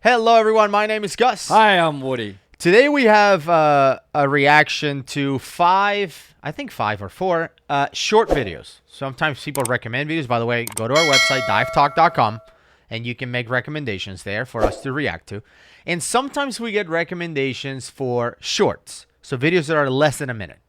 Hello, everyone. My name is Gus. Hi, I'm Woody. Today we have a reaction to five or four short videos. Sometimes people recommend videos. By the way, go to our website, divetalk.com, and you can make recommendations there for us to react to. And sometimes we get recommendations for shorts, so videos that are less than a minute.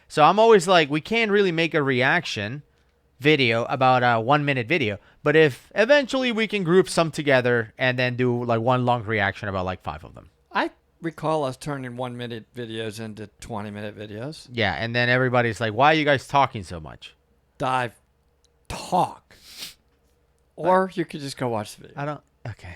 So I'm always like, we can't really make a reaction video about a 1 minute video, but if eventually we can group some together and then do like one long reaction about like 5 of them. I recall us turning 1 minute videos into 20-minute videos. Yeah, and then everybody's like, why are you guys talking so much? Dive talk. Or you could just go watch the video. Okay.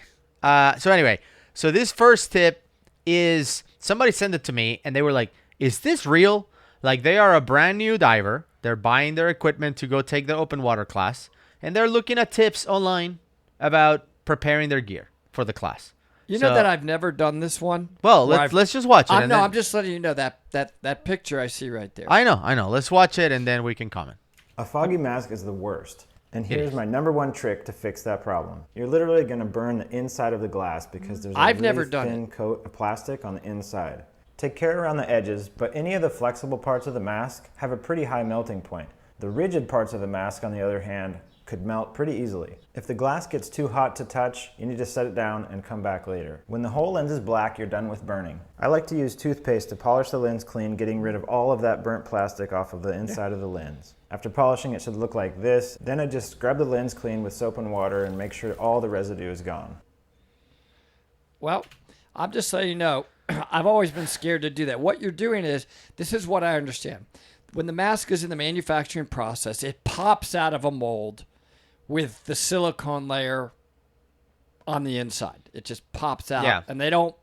So anyway, so this first tip is somebody sent it to me and they were like, is this real? Like, they are a brand new diver. They're buying their equipment to go take the open water class, and they're looking at tips online about preparing their gear for the class. You know that I've never done this one? Well, let's just watch it. I'm just letting you know that picture I see right there. I know. Let's watch it, and then we can comment. A foggy mask is the worst. And here's my #1 trick to fix that problem. You're literally going to burn the inside of the glass because there's a really thin coat of plastic on the inside. Take care around the edges, but any of the flexible parts of the mask have a pretty high melting point. The rigid parts of the mask, on the other hand, could melt pretty easily. If the glass gets too hot to touch, you need to set it down and come back later. When the whole lens is black, you're done with burning. I like to use toothpaste to polish the lens clean, getting rid of all of that burnt plastic off of the inside of the lens. After polishing, it should look like this. Then I just scrub the lens clean with soap and water and make sure all the residue is gone. Well, I'm just letting you know, I've always been scared to do that. What you're doing is, this is what I understand. When the mask is in the manufacturing process, it pops out of a mold with the silicone layer on the inside. It just pops out. Yeah. And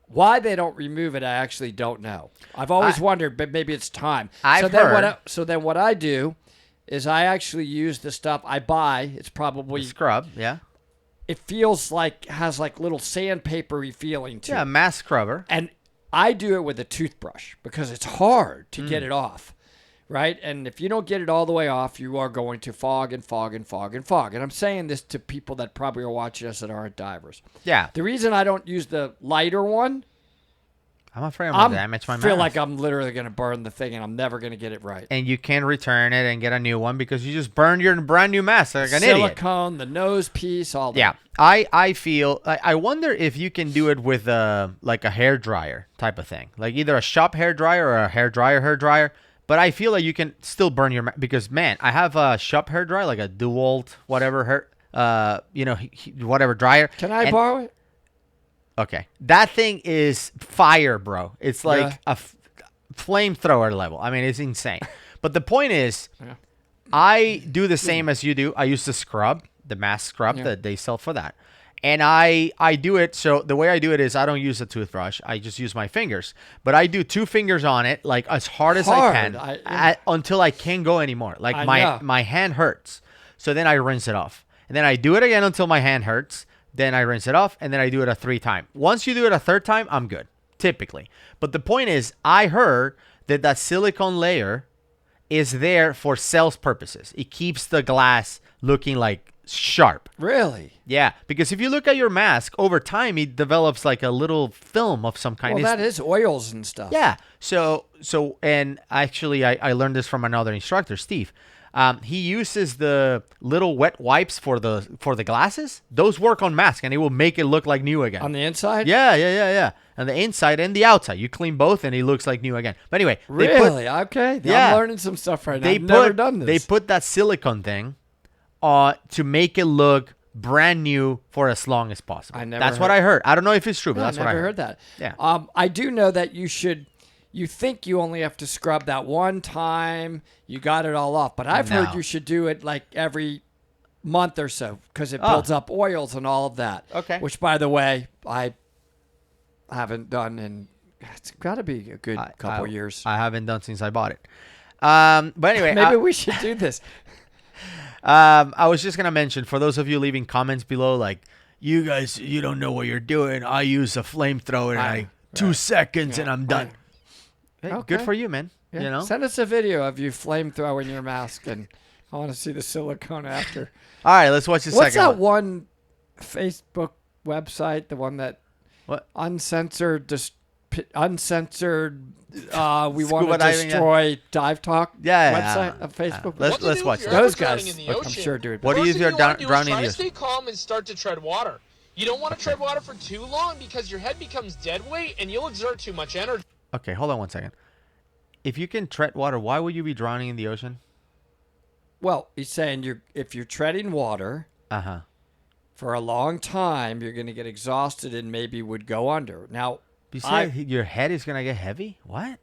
why they don't remove it, I actually don't know. I've always wondered, but maybe it's time. So then what I do is I actually use the stuff I buy. It's probably... The scrub, yeah. It feels like, has like little sandpapery feeling to it. Yeah, mask scrubber. And I do it with a toothbrush because it's hard to get it off, right? And if you don't get it all the way off, you are going to fog and fog and fog and fog. And I'm saying this to people that probably are watching us that aren't divers. Yeah. The reason I don't use the lighter one, I'm afraid I'm going to damage my mask. I feel like I'm literally going to burn the thing and I'm never going to get it right. And you can return it and get a new one because you just burned your brand new mask like an idiot. Silicone, the nose piece, all that. Yeah. I feel, I wonder if you can do it with like a hair dryer type of thing. Like either a shop hair dryer or a hair dryer. But I feel like you can still burn your mask because, man, I have a shop hair dryer, like a DeWalt, whatever, whatever dryer. Can I borrow it? Okay. That thing is fire, bro. It's like a flamethrower level. I mean, it's insane. But the point is, I do the same as you do. I use the scrub, the mask scrub that they sell for that. And I do it, so the way I do it is I don't use a toothbrush. I just use my fingers. But I do 2 fingers on it, like as hard as I can, until I can't go anymore. Like my hand hurts. So then I rinse it off. And then I do it again until my hand hurts. Then I rinse it off, and then I do it a 3rd time. Once you do it a 3rd time, I'm good, typically. But the point is, I heard that silicone layer is there for sales purposes. It keeps the glass looking like sharp. Really? Yeah, because if you look at your mask, over time, it develops like a little film of some kind. Well, that is oils and stuff. Yeah. So, and actually, I learned this from another instructor, Steve. He uses the little wet wipes for the glasses. Those work on mask, and it will make it look like new again. On the inside? Yeah. On the inside and the outside. You clean both, and it looks like new again. But anyway. Really? Okay. I'm learning some stuff right now. I've never done this. They put that silicone thing to make it look brand new for as long as possible. That's what I heard. I don't know if it's true, but that's what I heard. I never heard that. Yeah. I do know that you think you only have to scrub that one time, you got it all off. But I've heard you should do it like every month or so because it builds up oils and all of that. Okay. Which, by the way, I haven't done in, it's got to be a good couple years. I haven't done since I bought it. But anyway. Maybe we should do this. I was just going to mention, for those of you leaving comments below, like, you guys, you don't know what you're doing. I use a flamethrower in 2 seconds and I'm done. Hey, good for you, man. Yeah. You know? Send us a video of you flamethrowing your mask, and I want to see the silicone after. All right, let's watch the second one. What's that one Facebook website, the one that What? Uncensored. We want Scuba to diving, destroy Dive Talk Yeah. website of Facebook. Let's watch that. Those guys, I'm sure, do it. What do you do if you're drowning in the Try to ocean? stay calm and start to tread water. You don't want to tread water for too long because your head becomes dead weight and you'll exert too much energy. Okay, hold on 1 second. If you can tread water, why would you be drowning in the ocean? Well, he's saying if you're treading water for a long time, you're going to get exhausted and maybe would go under. Now, You said your head is going to get heavy? What?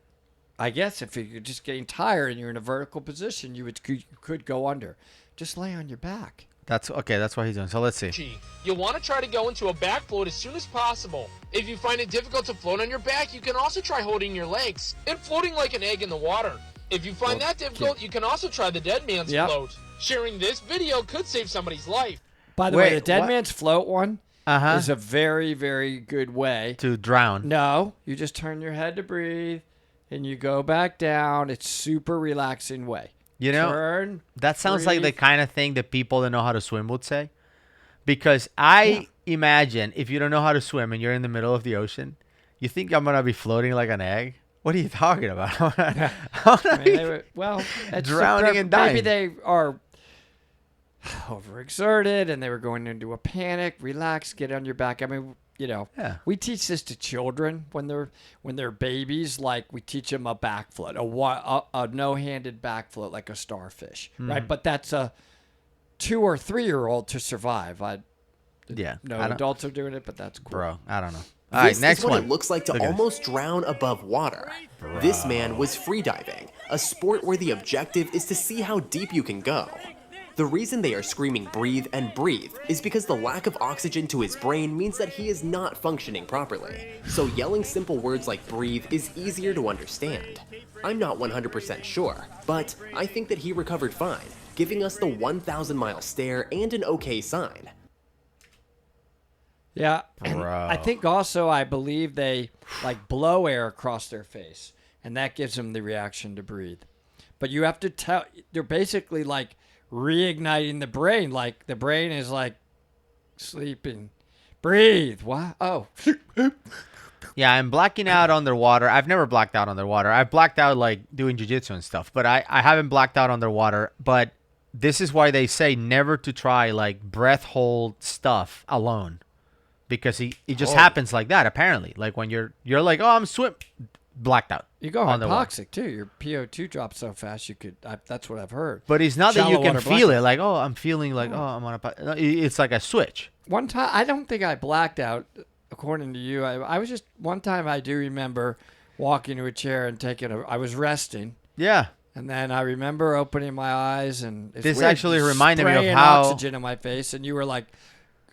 I guess if you're just getting tired and you're in a vertical position, you could go under. Just lay on your back. That's what he's doing. So let's see. You'll want to try to go into a back float as soon as possible. If you find it difficult to float on your back, you can also try holding your legs and floating like an egg in the water. If you find that difficult, you can also try the dead man's float. Sharing this video could save somebody's life. By the way, the dead man's float one is a very, very good way to drown. No, you just turn your head to breathe and you go back down. It's super relaxing way. You know, that sounds like the kind of thing that people that know how to swim would say. Because I imagine if you don't know how to swim and you're in the middle of the ocean, you think I'm going to be floating like an egg? What are you talking about? Drowning and dying. Maybe they are overexerted and they were going into a panic. Relax, get on your back. I mean, we teach this to children when they're babies. Like we teach them a back float, a no-handed back float like a starfish, right? But that's a 2 or 3-year-old to survive. No adults are doing it, but that's cool. Bro, I don't know. All right, next one. This is what it looks like to almost drown above water. Bro. This man was freediving, a sport where the objective is to see how deep you can go. The reason they are screaming breathe and breathe is because the lack of oxygen to his brain means that he is not functioning properly. So yelling simple words like breathe is easier to understand. I'm not 100% sure, but I think that he recovered fine, giving us the 1,000-mile stare and an okay sign. Yeah, and I think also I believe they blow air across their face, and that gives them the reaction to breathe. But you have to tell, they're basically reigniting the brain, like the brain is sleeping. Breathe. What? Oh. Yeah, I'm blacking out underwater. I've never blacked out underwater. I've blacked out doing jiu-jitsu and stuff, but I haven't blacked out underwater. But this is why they say never to try breath hold stuff alone. Because it just happens like that, apparently. When you're like, oh, I'm blacked out. You go hypoxic, too. Your PO2 drops so fast, that's what I've heard. But it's not that you can feel it. I'm feeling I'm on a... It's like a switch. One time, I don't think I blacked out, according to you. I was just... One time I do remember walking to a chair and I was resting. Yeah. And then I remember opening my eyes and... This actually reminded me of how... oxygen in my face, and you were like,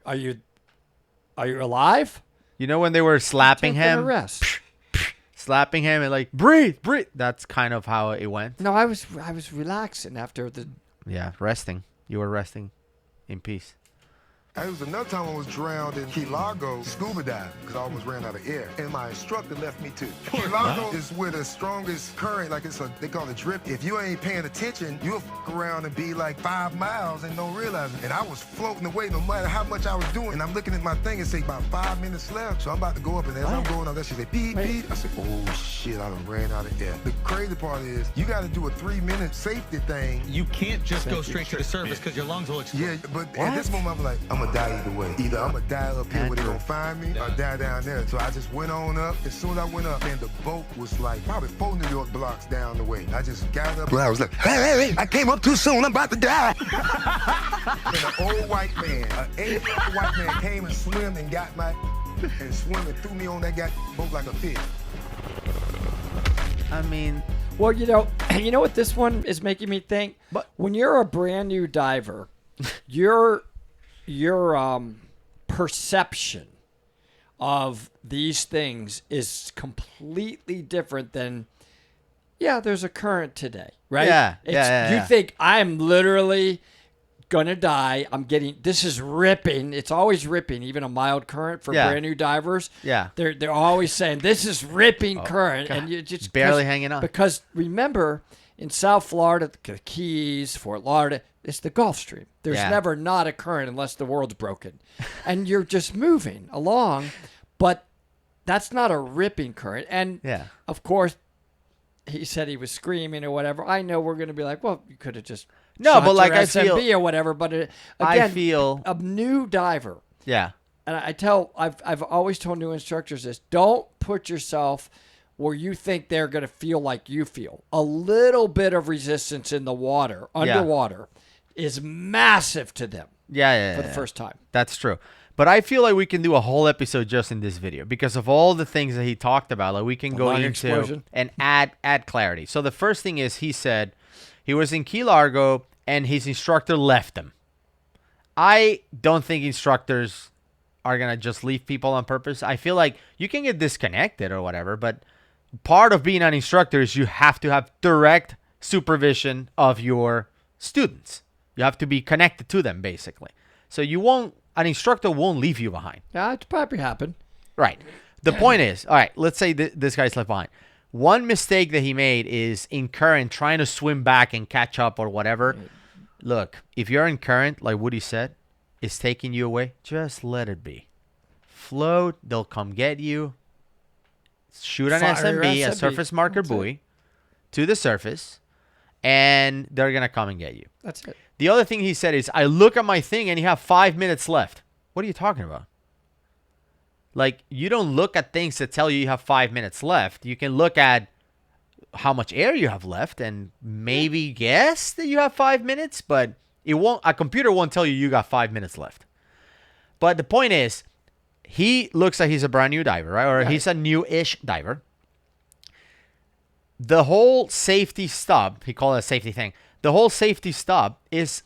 Are you alive? You know when they were slapping him? Slapping him and breathe. That's kind of how it went. No, I was relaxing after the... Yeah, resting. You were resting in peace. It was another time I was drowned in Key Largo scuba diving because I almost ran out of air. And my instructor left me too. Key Largo is where the strongest current, they call it drip. If you ain't paying attention, you'll around and be 5 miles and don't realize it. And I was floating away no matter how much I was doing. And I'm looking at my thing and say about 5 minutes left. So I'm about to go up, and as I'm going up, that shit say beep, beep. I said, oh shit, I done ran out of air. The crazy part is you got to do a 3-minute safety thing. You can't just go straight to the surface because your lungs will explode. Yeah, but at this moment I'm like, I'm gonna die either way. Either I'm gonna die up here where they gonna find me, or die down there. So I just went on up. As soon as I went up, and the boat was probably 4 New York blocks down the way. I just got up. I was like, hey, I came up too soon. I'm about to die. And an old white man, an 80-year-old white man came and swam and got and swam and threw me on that boat like a fish. I mean... Well, you know what this one is making me think? But when you're a brand new diver, your perception of these things is completely different than, there's a current today, right? Yeah. You think I'm literally gonna die. This is ripping. It's always ripping, even a mild current for brand new divers. Yeah. They're always saying this is ripping current, God. and you just barely hanging on. Because remember, in South Florida, the Keys, Fort Lauderdale, it's the Gulf Stream. There's never not a current unless the world's broken. And you're just moving along, but that's not a ripping current. And Yeah. of course, he said he was screaming or whatever. I know we're going to be like, well, you could have just shot but like your I SMB feel or whatever. But again, I feel a new diver. yeah. And I've always told new instructors this: don't put yourself where you think they're going to feel like you feel. A little bit of resistance in the water, underwater, is massive to them. Yeah. For the first time. That's true. But I feel like we can do a whole episode just in this video because of all the things that he talked about. Like we can go into explosion. and add clarity. So the first thing is he said he was in Key Largo and his instructor left him. I don't think instructors are going to just leave people on purpose. I feel like you can get disconnected or whatever, but part of being an instructor is you have to have direct supervision of your students. You have to be connected to them, basically. So an instructor won't leave you behind. Yeah, it's probably happened. Right. The point is, all right, let's say this guy's left behind. One mistake that he made is in current, trying to swim back and catch up or whatever. Look, if you're in current, like Woody said, it's taking you away, just let it be. Float, they'll come get you. Shoot an SMB, a surface marker buoy, to the surface, and they're going to come and get you. That's it. The other thing he said is, I look at my thing and you have 5 minutes left. What are you talking about? Like, you don't look at things that tell you have 5 minutes left. You can look at how much air you have left and maybe guess that you have 5 minutes, but a computer won't tell you got 5 minutes left. But the point is, he looks like he's a brand new diver, right? Or he's a new-ish diver. The whole safety stop, he called it a safety thing. The whole safety stop is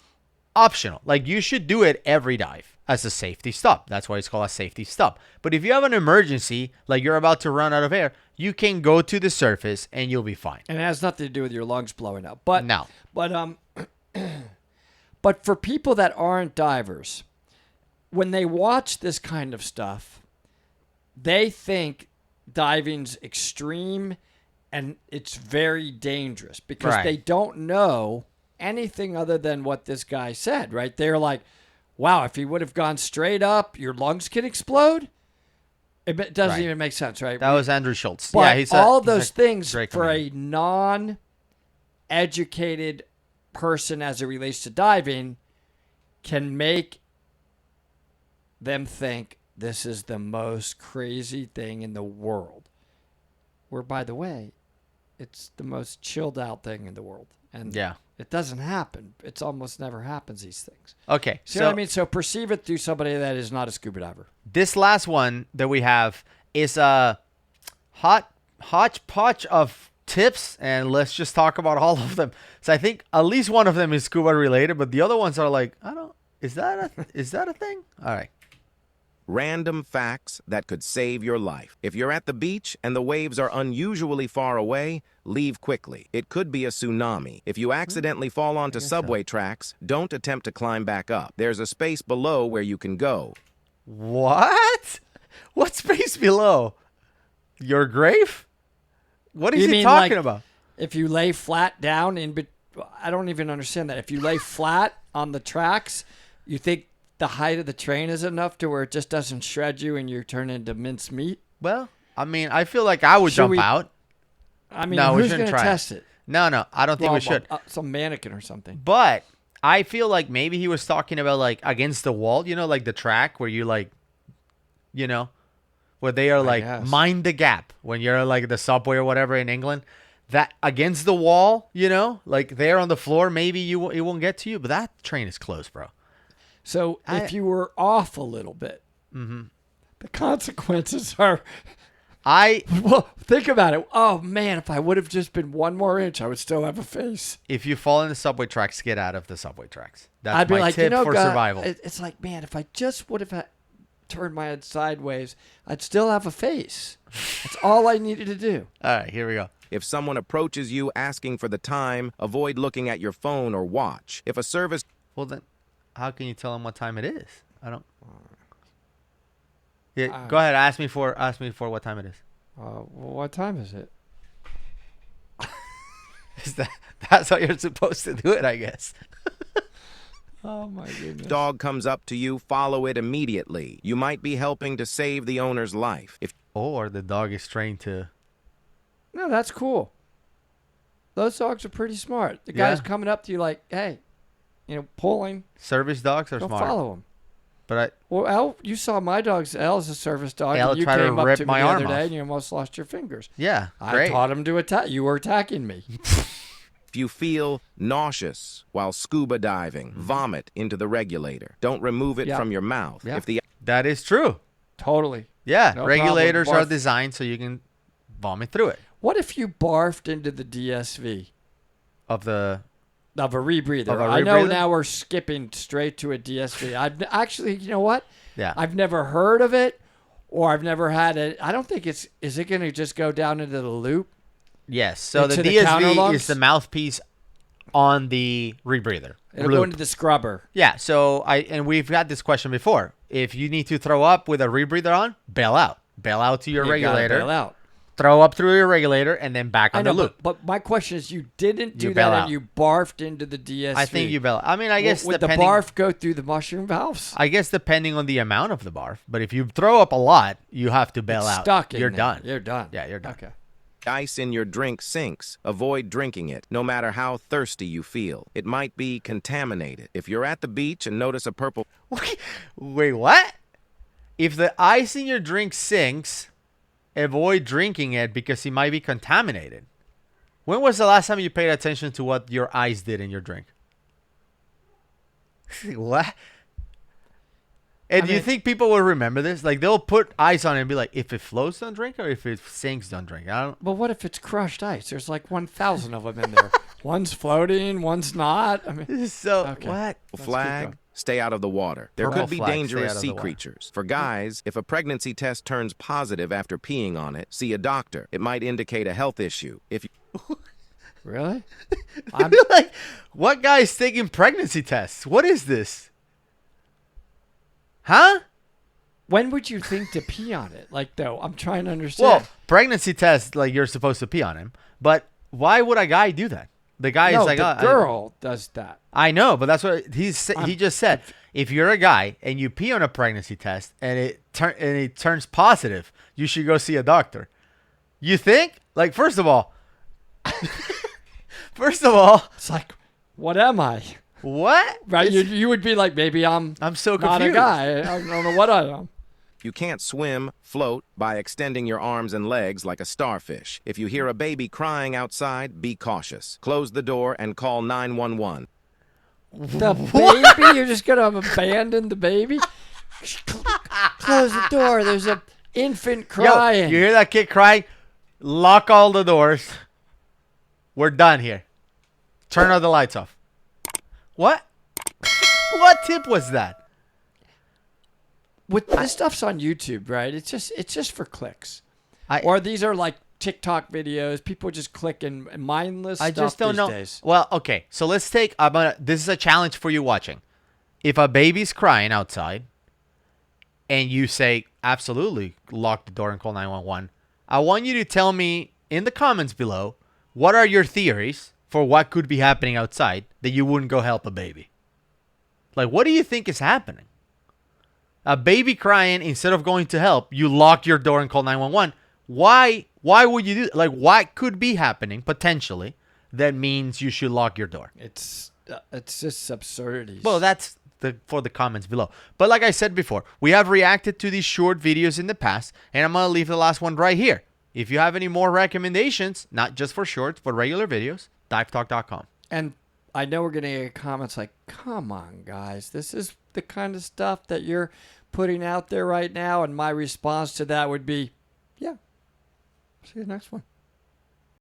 optional. Like, you should do it every dive as a safety stop. That's why it's called a safety stop. But if you have an emergency, like you're about to run out of air, you can go to the surface and you'll be fine. And it has nothing to do with your lungs blowing up. But no. But for people that aren't divers, when they watch this kind of stuff, they think diving's extreme and it's very dangerous because they don't know anything other than what this guy said, right? They're like, wow, if he would have gone straight up, your lungs can explode? It doesn't even make sense, right? That was Andrew Schultz. But yeah, all those things for comedian. a non-educated person as it relates to diving can make them think this is the most crazy thing in the world. Where, by the way, it's the most chilled out thing in the world. And it doesn't happen. It's almost never happens, these things. Okay. See what I mean? So perceive it through somebody that is not a scuba diver. This last one that we have is a hodgepodge of tips, and let's just talk about all of them. So I think at least one of them is scuba related, but the other ones are like, is that a thing? All right. Random facts that could save your life. If you're at the beach and the waves are unusually far away, leave quickly. It could be a tsunami. If you accidentally fall onto subway tracks, don't attempt to climb back up. There's a space below where you can go. What? What space below? Your grave? What is he talking about? If you lay flat down I don't even understand that. If you lay flat on the tracks, you think the height of the train is enough to where it just doesn't shred you and you turn into minced meat? Well, I mean, I feel like I would jump out. I mean, who's going to test it? No, I don't think we should. Some mannequin or something. But I feel like maybe he was talking about like against the wall, like the track where you like, where they are like mind the gap when you're like the subway or whatever in England. That against the wall, like there on the floor, maybe it won't get to you. But that train is closed, bro. So if you were off a little bit, the consequences are... Well, think about it. Oh, man, if I would have just been 1 more inch, I would still have a face. If you fall in the subway tracks, get out of the subway tracks. That's I'd be my like, tip for God, survival. It's like, man, if I just would have turned my head sideways, I'd still have a face. That's all I needed to do. All right, here we go. If someone approaches you asking for the time, avoid looking at your phone or watch. If a service... Well, then... How can you tell him what time it is? I don't. Yeah, go ahead. Ask me for what time it is. Well, what time is it? That's how you're supposed to do it, I guess. Oh my goodness. Dog comes up to you, follow it immediately. You might be helping to save the owner's life. Or the dog is trained to. No, that's cool. Those dogs are pretty smart. The guy's coming up to you like, hey, pulling. Service dogs are Don't smart. follow him. But Well, Elle, you saw my dog's Elle's a service dog. Elle and you tried to came up rip to me my the arm other day off. and you almost lost your fingers. yeah, I great. taught him to attack. You were attacking me. If you feel nauseous while scuba diving, vomit into the regulator. Don't remove it from your mouth. Yeah. If the That is true. Totally. Yeah, No regulators problem. are designed so you can vomit through it. What if you barfed into the DSV Of a rebreather? Of a I know rebreather? now we're skipping straight to a DSV. I've actually, you know what? Yeah. I've never heard of it, or I've never had it. I don't think is it going to just go down into the loop? Yes. So the Into the counter DSV lungs? is the mouthpiece on the rebreather. It'll go into the scrubber. Yeah. So we've had this question before. If you need to throw up with a rebreather on, bail out. Bail out to your You gotta regulator. bail out. Throw up through your regulator and then back on I know, the loop. but my question is, you didn't do You that bail and out. you barfed into the DSV. I think you bail out. I mean, I guess would the depending. barf go through the mushroom valves? I guess depending on the amount of the barf. But if you throw up a lot, you have to bail It's out. stuck in You're there. done. You're done. Yeah, you're done. Okay. ice in your drink sinks, avoid drinking it, no matter how thirsty you feel. It might be contaminated. If you're at the beach and notice a purple... Wait, what? If the ice in your drink sinks, avoid drinking it because it might be contaminated. When was the last time you paid attention to what your ice did in your drink? What? And do you think people will remember this? Like, they'll put ice on it and be like, if it floats, don't drink, or if it sinks, don't drink. I don't. But what if it's crushed ice? There's like 1,000 of them in there. One's floating, one's not. I mean, So, Okay. what? flag, stay out of the water. There Purple could be flag, stay dangerous out of sea the water. creatures. For guys, if a pregnancy test turns positive after peeing on it, see a doctor. It might indicate a health issue. If you... really? I'm like, what guy is taking pregnancy tests? What is this? Huh? When would you think to pee on it? Like, though, I'm trying to understand. Well, pregnancy test, like, you're supposed to pee on him. But why would a guy do that? The guy no, is like, the oh, girl does that. I know, but that's what he just said. If you're a guy and you pee on a pregnancy test and it turns positive, you should go see a doctor. You think? Like, first of all, It's like, what am I? what? Right? You would be like, maybe I'm so not a confused. guy. I don't know what I am. You can't swim, float by extending your arms and legs like a starfish. If you hear a baby crying outside, be cautious. Close the door and call 911. The baby? You're just going to abandon the baby? Close the door. There's an infant crying. Yo, you hear that kid crying? Lock all the doors. We're done here. Turn all the lights off. What? What tip was that? With this stuff's on YouTube, right? It's just for clicks. Or these are like TikTok videos. People just click and mindless I stuff just don't these know. days. Well, okay. So let's take. This is a challenge for you watching. If a baby's crying outside, and you say absolutely lock the door and call 911, I want you to tell me in the comments below what are your theories for what could be happening outside that you wouldn't go help a baby. Like, what do you think is happening? A baby crying, instead of going to help, you lock your door and call 911. Why would you do that? Like, what could be happening potentially that means you should lock your door? It's just absurdities. Well, that's for the comments below. But like I said before, we have reacted to these short videos in the past, and I'm going to leave the last one right here. If you have any more recommendations, not just for shorts, but regular videos, divetalk.com. And I know we're going to get comments like, come on, guys. This is the kind of stuff that you're putting out there right now. And my response to that would be, yeah. See you next one.